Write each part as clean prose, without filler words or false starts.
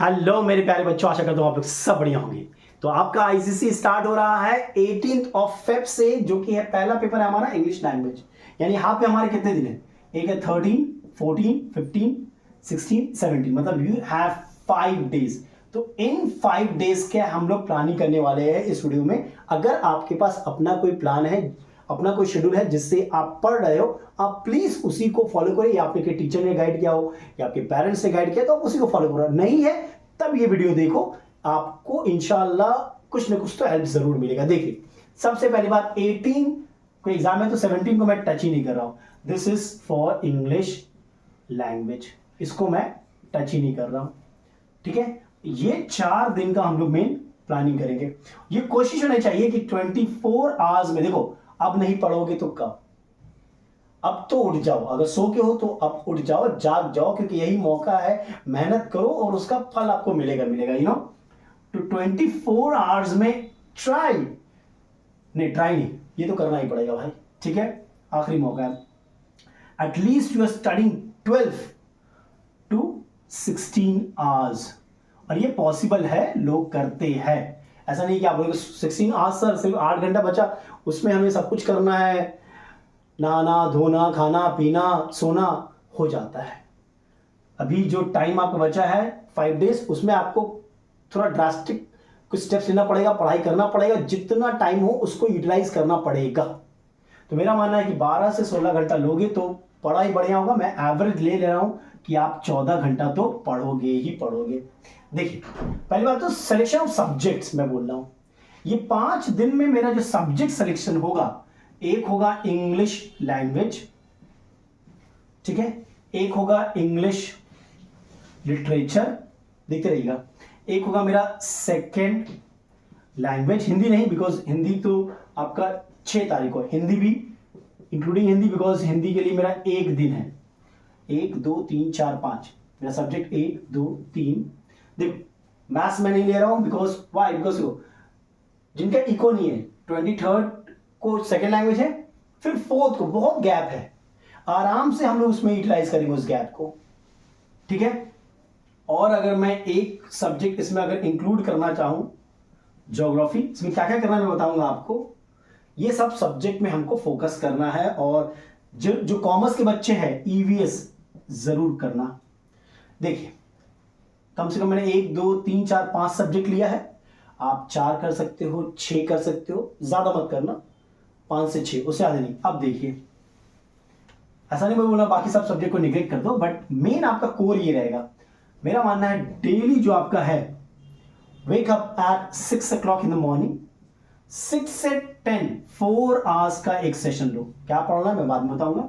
Hello मेरे प्यारे बच्चों, आशा करता हूँ आप लोग सब बढ़िया होंगे। तो आपका आईसीसी स्टार्ट हो रहा है 18 फेब से, जो कि है पहला पेपर है हमारा इंग्लिश लैंग्वेज। यानी यहाँ पे हमारे कितने दिन है? एक है 13, 14, 15, 16, 17, मतलब यू हैव 5 डेज। तो इन 5 डेज के हम लोग प्लानिंग करने वाले हैं इस वीडियो में। अगर आपके पास अपना कोई प्लान है, अपना कोई शेड्यूल है जिससे आप पढ़ रहे हो, आप प्लीज उसी को फॉलो करें। या आपके टीचर ने गाइड किया हो या आपके पेरेंट्स ने गाइड किया तो आप उसी को फॉलो करो। नहीं है तब ये वीडियो देखो, आपको इंशाल्लाह कुछ ना कुछ तो हेल्प जरूर मिलेगा। देखिए, सबसे पहली बात, 18 को एग्जाम है तो 17 को मैं टच ही नहीं कर रहा हूं। This is for English language, इसको मैं टच ही नहीं कर रहा हूं। ठीक है, ये 4 दिन का हम लोग मेन प्लानिंग करेंगे। ये कोशिश होनी चाहिए कि 24 आवर्स में, देखो अब नहीं पढ़ोगे तो कब? अब तो उठ जाओ, अगर सो के हो तो अब उठ जाओ, जाग जाओ, क्योंकि यही मौका है। मेहनत करो और उसका फल आपको मिलेगा मिलेगा। तो 24 आवर्स में ट्राई नहीं, ये तो करना ही पड़ेगा भाई। ठीक है, आखिरी मौका है। At least you are studying 12 to 16 hours, और ये पॉसिबल है, लोग करते हैं। ऐसा नहीं कि आप लोग 16 आवर्स सर सिर्फ 8 घंटा बचा, उसमें हमें सब कुछ करना है, नहाना धोना खाना पीना सोना, हो जाता है। अभी जो टाइम आपका बचा है 5 डेज, उसमें आपको थोड़ा ड्रास्टिक कुछ स्टेप्स लेना पड़ेगा, पढ़ाई करना पड़ेगा, जितना टाइम हो उसको यूटिलाइज करना पड़ेगा। तो मेरा मानना है कि 12 से 16 घंटा लोगे तो पढ़ाई बढ़िया होगा। मैं एवरेज ले रहा हूं कि आप 14 घंटा तो पढ़ोगे ही पढ़ोगे। देखिए, पहली बात तो सिलेक्शन ऑफ सब्जेक्ट्स मैं बोल रहा हूं। ये 5 दिन में मेरा जो सब्जेक्ट सिलेक्शन होगा, एक होगा इंग्लिश लैंग्वेज, ठीक है, एक होगा इंग्लिश लिटरेचर, देखते रहिएगा, एक होगा मेरा सेकेंड लैंग्वेज, हिंदी नहीं, बिकॉज हिंदी तो आपका 6 तारीख को, हिंदी भी इंक्लूडिंग हिंदी, बिकॉज हिंदी के लिए मेरा एक दिन है। 1 2 3 4 5 मेरा सब्जेक्ट 1 2 3। देखो, मैथ्स में नहीं ले रहा हूं, बिकॉज वाई, बिकॉज जिनका इको नहीं है, 23rd को सेकेंड लैंग्वेज है, फिर 4th को बहुत गैप है, आराम से हम लोग उसमें यूटिलाइज करेंगे उस गैप को। ठीक है, और अगर मैं एक सब्जेक्ट इसमें अगर इंक्लूड करना चाहूं, ज्योग्राफी, इसमें क्या क्या करना मैं बताऊंगा आपको। ये सब सब्जेक्ट में हमको फोकस करना है, और जो कॉमर्स के बच्चे हैं ईवीएस जरूर करना। देखिए, कम से कम मैंने 1 2 3 4 5 सब्जेक्ट लिया है। आप 4 कर सकते हो, 6 कर सकते हो, ज्यादा मत करना, 5 से 6, उससे ज्यादा नहीं। अब देखिए, ऐसा नहीं मैं बोला बाकी सब सब्जेक्ट को निगलेक्ट कर दो, बट मेन आपका कोर ये रहेगा। मेरा मानना है डेली जो आपका है, wake up at 6 o'clock in the morning, 6 से 10 4 आवर्स का एक सेशन लो। क्या पढ़ना है मैं बाद में बताऊंगा।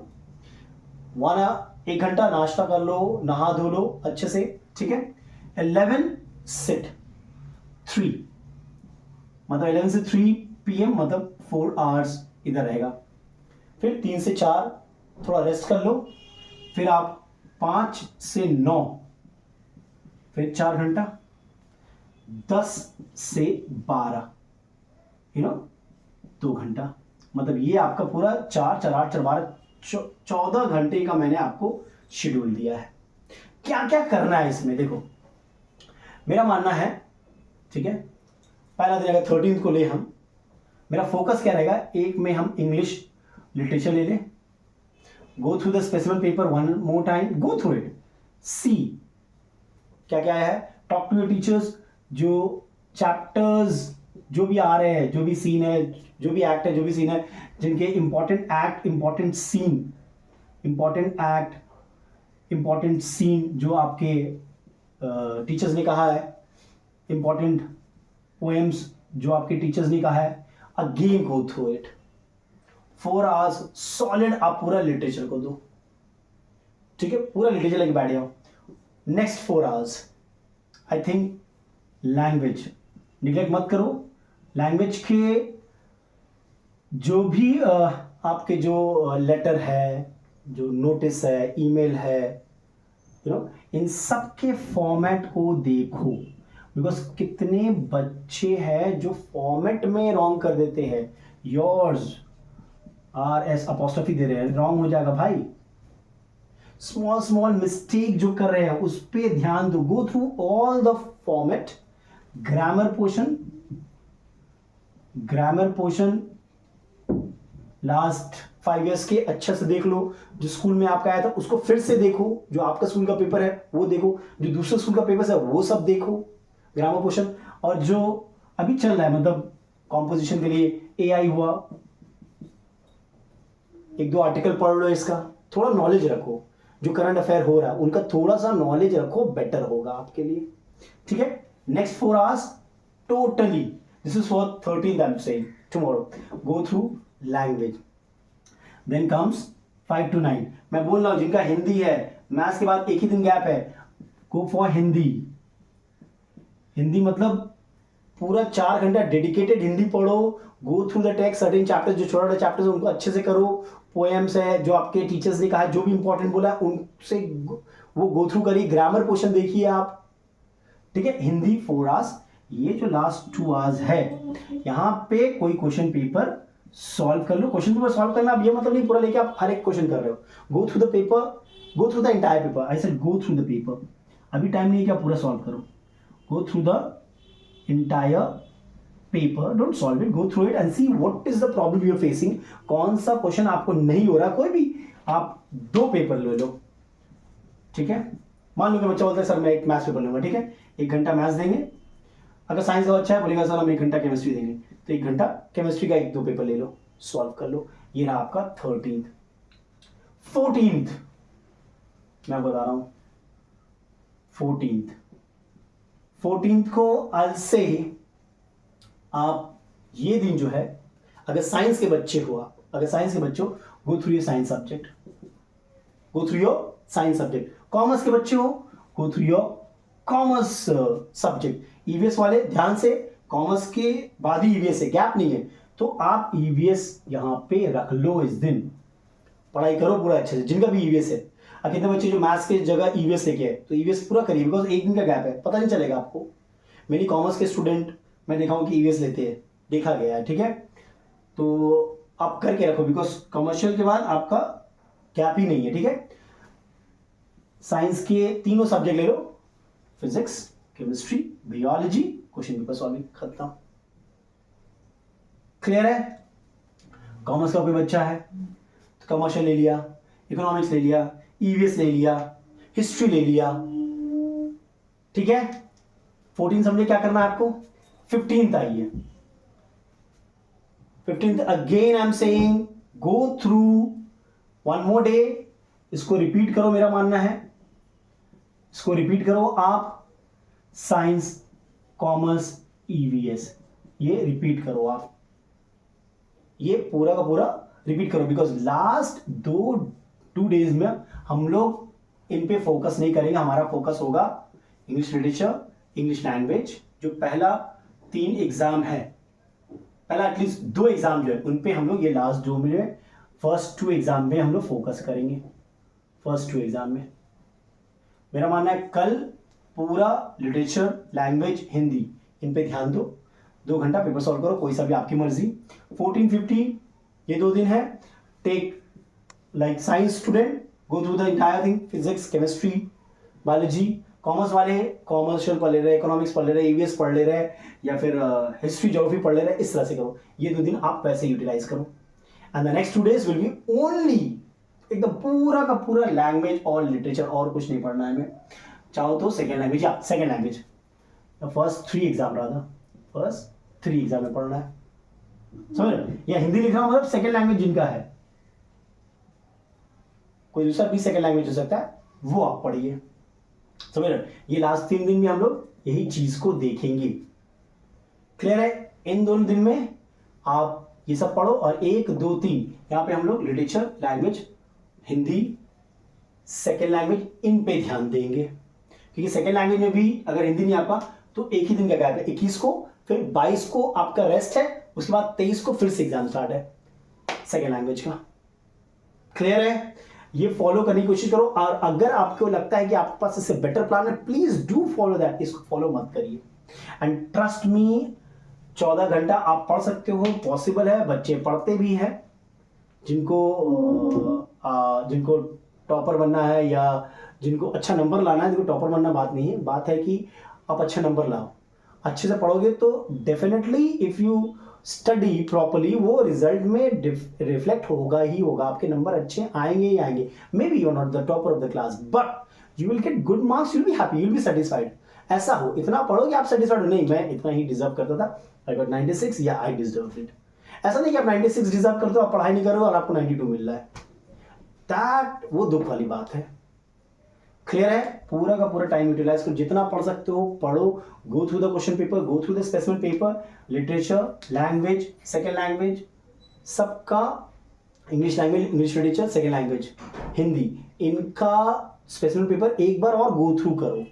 1 घंटा नाश्ता कर लो, नहा धो लो अच्छे से, ठीक है। 11 सिट 3, मतलब 11 से 3 PM, मतलब 4 आवर्स इधर रहेगा। फिर 3 से 4 थोड़ा रेस्ट कर लो, फिर आप 5 से 9, फिर 4 घंटा, 10 से 12, 2 घंटा, मतलब ये आपका पूरा 4 4 8 4 12 14 घंटे का मैंने आपको शेड्यूल दिया है। क्या क्या करना है इसमें, देखो मेरा मानना है, ठीक है, पहला दिन अगर 13th को ले हम, मेरा फोकस क्या रहेगा, एक में हम इंग्लिश लिटरेचर ले लें, go through the specific paper 1 more time, go through it, see क्या क्या है, टॉक टू योर टीचर्स, जो चैप्टर्स जो भी आ रहे हैं, जो भी सीन है, जो भी एक्ट है, जो भी सीन है, जिनके important act, important scene, important act, important scene जो आपके टीचर्स ने कहा है, इंपॉर्टेंट पोएम्स जो आपके टीचर्स ने कहा है, again go through it. 4 hours solid आप पूरा लिटरेचर को दो, ठीक है, पूरा लिटरेचर लेके बैठ जाओ। Next 4 hours I think language neglect मत करो। लैंग्वेज के जो भी आपके जो लेटर है, जो नोटिस है, ईमेल है, इन सब के फॉर्मेट को देखो, बिकॉज कितने बच्चे हैं जो फॉर्मेट में रॉन्ग कर देते हैं। योर्स RS अपॉस्ट्रोफी दे रहे हैं, रॉन्ग हो जाएगा भाई। स्मॉल स्मॉल मिस्टेक जो कर रहे हैं उस पे ध्यान दो. Go through all the format, grammar portion last 5 years के अच्छे से देख लो. जो स्कूल में आपका आया था उसको फिर से देखो, जो आपका स्कूल का पेपर है वो देखो, जो दूसरे स्कूल का पेपर है वो सब देखो, ग्रामर पोर्शन. और जो अभी चल रहा है मतलब कॉम्पोजिशन के लिए एआई हुआ, 1-2 आर्टिकल पढ़ लो, इसका थोड़ा नॉलेज रखो. जो करंट अफेयर हो रहा है उनका थोड़ा सा नॉलेज रखो, बेटर होगा आपके लिए. ठीक है. Next 4 hours totally, this is for 13th I am saying tomorrow. Go through language. Then comes 5 to 9. मैं बोल रहा हूं जिनका हिंदी है, मैथ्स के बाद एक ही दिन गैप है, गो फॉर हिंदी. हिंदी मतलब पूरा 4 घंटा डेडिकेटेड हिंदी पढ़ो. Go through the text, certain chapters जो छोटा छोटा चैप्टर्स उनको अच्छे से करो. पोएम्स है जो आपके टीचर्स ने कहा है, जो भी इंपॉर्टेंट बोला है उनसे वो गो थ्रू करिए. ग्रामर पोर्शन देखिए आप. ठीक है. हिंदी 4 आवर्स. ये जो लास्ट 2 आवर्स है यहाँ पे कोई क्वेश्चन पेपर सॉल्व कर लो. क्वेश्चन पेपर सॉल्व करना अब ये मतलब नहीं पूरा लेके आप हर एक क्वेश्चन कर रहे हो. गो through the paper, go through the entire paper. I said go through the paper. अभी टाइम नहीं है कि आप पूरा सॉल्व करो. गो through the entire paper, don't solve it, go through it and see what is the problem you are facing. कौन सा question आपको नहीं हो रहा, कोई भी आप 2 पेपर ले लो. ठीक है. मान लो कि बच्चा बोलता है सर मैं एक मैथ्स पेपर लूंगा. ठीक है. 1 घंटा मैथ्स देंगे. अगर साइंस का अच्छा है बोलेगा सर हम 1 घंटा केमिस्ट्री देंगे, तो 1 घंटा केमिस्ट्री का 1-2 पेपर ले लो, सॉल्व कर लो. ये रहा आपका 13th. 14th मैं बता रहा हूं. 14th को आज से ही आप ये दिन जो है, अगर साइंस के बच्चे हो आप, अगर साइंस के बच्चे हो, go through your science subject. Go through your science subject. Commerce के बच्चे हो, go through your commerce subject. EVS वाले ध्यान से, कॉमर्स के बाद ही ईवीएस है, गैप नहीं है, तो आप ईवीएस यहां पे रख लो. इस दिन पढ़ाई करो पूरा अच्छे से, जिनका भी ईवीएस है. अब कितने बच्चे जो मैथ्स के जगह ईवीएस लेके आए, तो ईवीएस पूरा करिए, बिकॉज 1 दिन का गैप है, पता नहीं चलेगा आपको. मेरी कॉमर्स के स्टूडेंट मैं देखा हूं कि ईवीएस लेते हैं, देखा गया है. ठीक है. तो आप करके रखो, बिकॉज कमर्शियल के बाद आपका गैप ही नहीं है. ठीक है. साइंस के तीनों सब्जेक्ट ले लो, physics, chemistry, biology, question paper solving खत्म. क्लियर है. कॉमर्स का कोई बच्चा है तो कमर्शियल ले लिया, इकोनॉमिक्स ले लिया, ईवीएस ले लिया, हिस्ट्री ले लिया. ठीक है. 14 समझे क्या करना है आपको. 15th आइए. 15th again I am saying go through 1 more day. इसको रिपीट करो, मेरा मानना है इसको रिपीट करो आप. साइंस, कॉमर्स, ईवीएस, ये रिपीट करो आप. ये पूरा का पूरा रिपीट करो, बिकॉज लास्ट 2 डेज में हम लोग इन पे फोकस नहीं करेंगे. हमारा फोकस होगा इंग्लिश लिटरेचर, इंग्लिश लैंग्वेज. जो पहला 3 एग्जाम है, पहला एटलीस्ट 2 एग्जाम जो है उन पे हम लोग, ये लास्ट 2 में फर्स्ट 2 एग्जाम में हम लोग फोकस करेंगे. फर्स्ट 2 एग्जाम में मेरा मानना है कल पूरा लिटरेचर, लैंग्वेज, हिंदी, इन पे ध्यान दो. 2 घंटा पेपर सॉल्व करो, कोई सा भी आपकी मर्जी. 14, 15 ये 2 दिन है. Take like science student, go through the entire thing, physics, chemistry, biology. Commerce वाले कॉमर्शियल पढ़ ले रहे, इकोनॉमिक्स पढ़ ले रहे, ईवीएस पढ़ ले रहे, या फिर हिस्ट्री, ज्योग्राफी पढ़ ले रहे, इस तरह से करो. ये 2 दिन आप वैसे यूटिलाइज करो. And the next 2 days will be only एकदम पूरा का पूरा लैंग्वेज और लिटरेचर, और कुछ नहीं पढ़ना है हमें. चाहो तो सेकेंड लैंग्वेज, या सेकेंड लैंग्वेज फर्स्ट 3 एग्जाम रहा था, फर्स्ट 3 एग्जाम में पढ़ना है. समझ रहे. या हिंदी लिख रहा हूं मतलब सेकेंड लैंग्वेज जिनका है, कोई दूसरा भी सेकेंड लैंग्वेज हो सकता है, वो आप पढ़िए. समझ रहे. ये लास्ट 3 दिन में हम लोग यही चीज को देखेंगे. क्लियर है. इन 2 दिन में आप ये सब पढ़ो, और 1, 2, 3 यहां पे हम लोग literature, language, Hindi, second language, इन पे ध्यान देंगे. क्योंकि सेकेंड लैंग्वेज में भी अगर हिंदी नहीं आपका तो एक ही दिन का गैप है. 21 को, फिर 22 को आपका रेस्ट है, उसके बाद 23 को फिर से एग्जाम स्टार्ट है सेकेंड लैंग्वेज का. क्लियर है. ये फॉलो करने की कोशिश करो, और अगर आपको लगता है कि आपके पास इससे बेटर प्लान है, प्लीज डू फॉलो दैट. इसको फॉलो मत करिए. एंड ट्रस्ट मी, 14 घंटा आप पढ़ सकते हो, पॉसिबल है. बच्चे पढ़ते भी हैं, जिनको टॉपर बनना है या जिनको अच्छा नंबर लाना है, जिनको टॉपर बनना बात नहीं है, बात है कि आप अच्छा नंबर लाओ, अच्छे से पढ़ोगे तो definitely if you study properly वो रिजल्ट में रिफ्लेक्ट होगा ही होगा, आपके नंबर अच्छे आएंगे ही आएंगे। Maybe you are not the topper of the class but you will get good marks, you will be happy, you will be satisfied. ऐसा हो, इतना पढ़ो कि आप सेटिस्फाइड हो, नहीं मैं इतना ही डिजर्व करता था, आई गॉट 96 या आई डिजर्व इट। ऐसा नहीं कि आप 96 डिजर्व करते हो, आप पढ़ाई नहीं कर रहे हो और आपको 92 मिल रहा है, दैट वो दुख वाली बात है। क्लियर है? पूरा का पूरा टाइम यूटिलाइज करो, जितना पढ़ सकते हो पढ़ो, go through the question paper, go through the specific paper, literature, language, second language सबका, English language, English literature, second language Hindi, इनका स्पेसिफिक पेपर एक बार और गो थ्रू करो,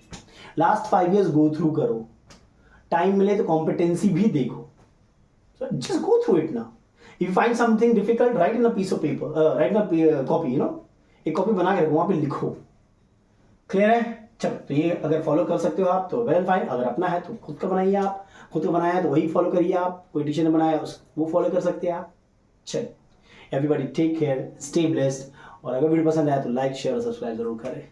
लास्ट 5 years गो थ्रू करो, टाइम मिले तो कॉम्पिटेंसी भी देखो, just go through it now. If you find something difficult, write in a piece of paper, write in a copy, you know, एक कॉपी बना के रखो, वहां पे लिखो। क्लियर है? चलो, तो ये अगर फॉलो कर सकते हो आप तो वेल फाइन, अगर अपना है तो खुद का बनाइए, आप खुद का बनाया है तो वही फॉलो करिए, आप कोई टीचर ने बनाया वो फॉलो कर सकते हैं आप। चलो, everybody take care, stay blessed, और अगर वीडियो पसंद आया तो लाइक शेयर और सब्सक्राइब जरूर करें।